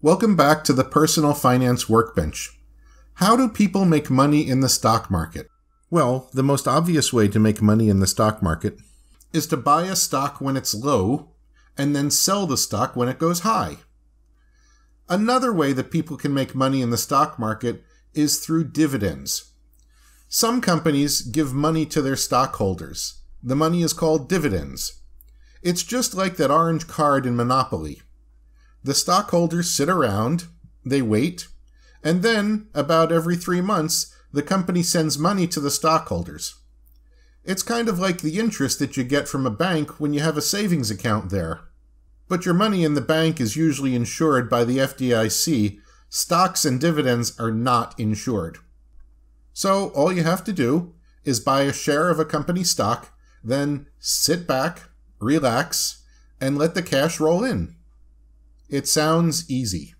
Welcome back to the Personal Finance Workbench. How do people make money in the stock market? Well, the most obvious way to make money in the stock market is to buy a stock when it's low and then sell the stock when it goes high. Another way that people can make money in the stock market is through dividends. Some companies give money to their stockholders. The money is called dividends. It's just like that orange card in Monopoly. The stockholders sit around, they wait, and then, about every 3 months, the company sends money to the stockholders. It's kind of like the interest that you get from a bank when you have a savings account there. But your money in the bank is usually insured by the FDIC. Stocks and dividends are not insured. So all you have to do is buy a share of a company stock, then sit back, relax, and let the cash roll in. It sounds easy.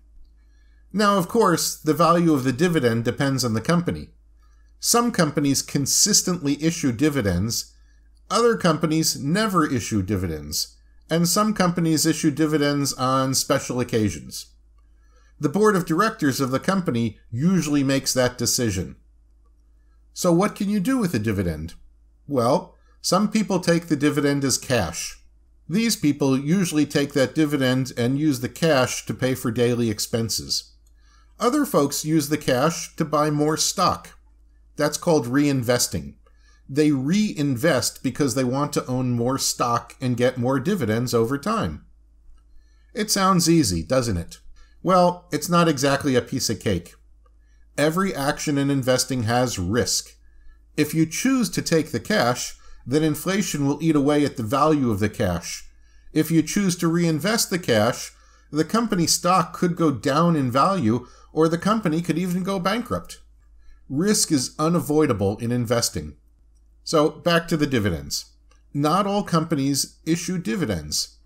Now, of course, the value of the dividend depends on the company. Some companies consistently issue dividends, other companies never issue dividends, and some companies issue dividends on special occasions. The board of directors of the company usually makes that decision. So what can you do with a dividend? Well, some people take the dividend as cash. These people usually take that dividend and use the cash to pay for daily expenses. Other folks use the cash to buy more stock. That's called reinvesting. They reinvest because they want to own more stock and get more dividends over time. It sounds easy, doesn't it? Well, it's not exactly a piece of cake. Every action in investing has risk. If you choose to take the cash, then inflation will eat away at the value of the cash. If you choose to reinvest the cash, the company stock could go down in value, or the company could even go bankrupt. Risk is unavoidable in investing. So back to the dividends. Not all companies issue dividends.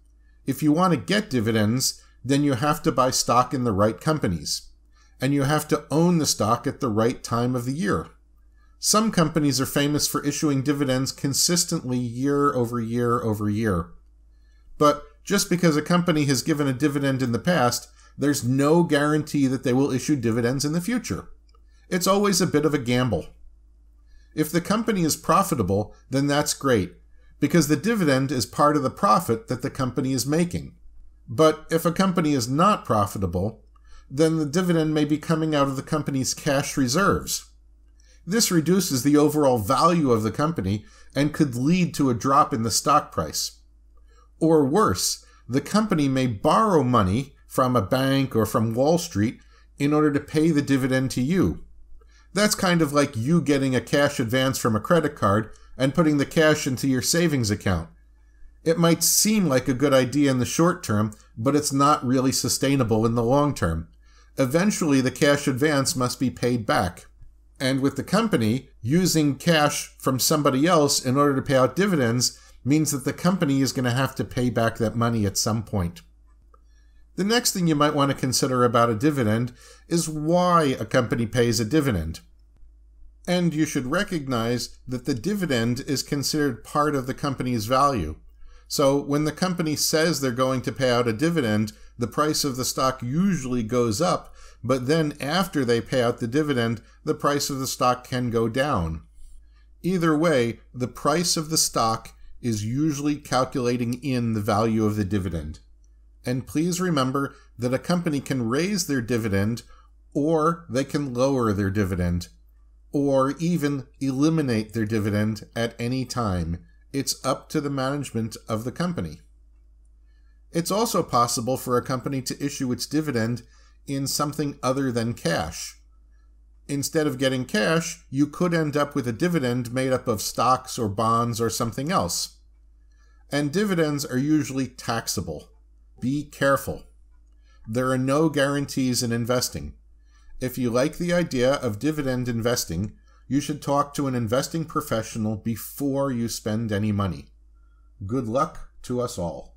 If you want to get dividends, then you have to buy stock in the right companies, and you have to own the stock at the right time of the year. Some companies are famous for issuing dividends consistently year over year over year. But just because a company has given a dividend in the past, there's no guarantee that they will issue dividends in the future. It's always a bit of a gamble. If the company is profitable, then that's great, because the dividend is part of the profit that the company is making. But if a company is not profitable, then the dividend may be coming out of the company's cash reserves. This reduces the overall value of the company and could lead to a drop in the stock price. Or worse, the company may borrow money from a bank or from Wall Street in order to pay the dividend to you. That's kind of like you getting a cash advance from a credit card and putting the cash into your savings account. It might seem like a good idea in the short term, but it's not really sustainable in the long term. Eventually, the cash advance must be paid back. And with the company, using cash from somebody else in order to pay out dividends means that the company is going to have to pay back that money at some point. The next thing you might want to consider about a dividend is why a company pays a dividend. And you should recognize that the dividend is considered part of the company's value. So when the company says they're going to pay out a dividend, the price of the stock usually goes up, but then after they pay out the dividend, the price of the stock can go down. Either way, the price of the stock is usually calculating in the value of the dividend. And please remember that a company can raise their dividend, or they can lower their dividend, or even eliminate their dividend at any time. It's up to the management of the company. It's also possible for a company to issue its dividend in something other than cash. Instead of getting cash, you could end up with a dividend made up of stocks or bonds or something else. And dividends are usually taxable. Be careful. There are no guarantees in investing. If you like the idea of dividend investing, you should talk to an investing professional before you spend any money. Good luck to us all.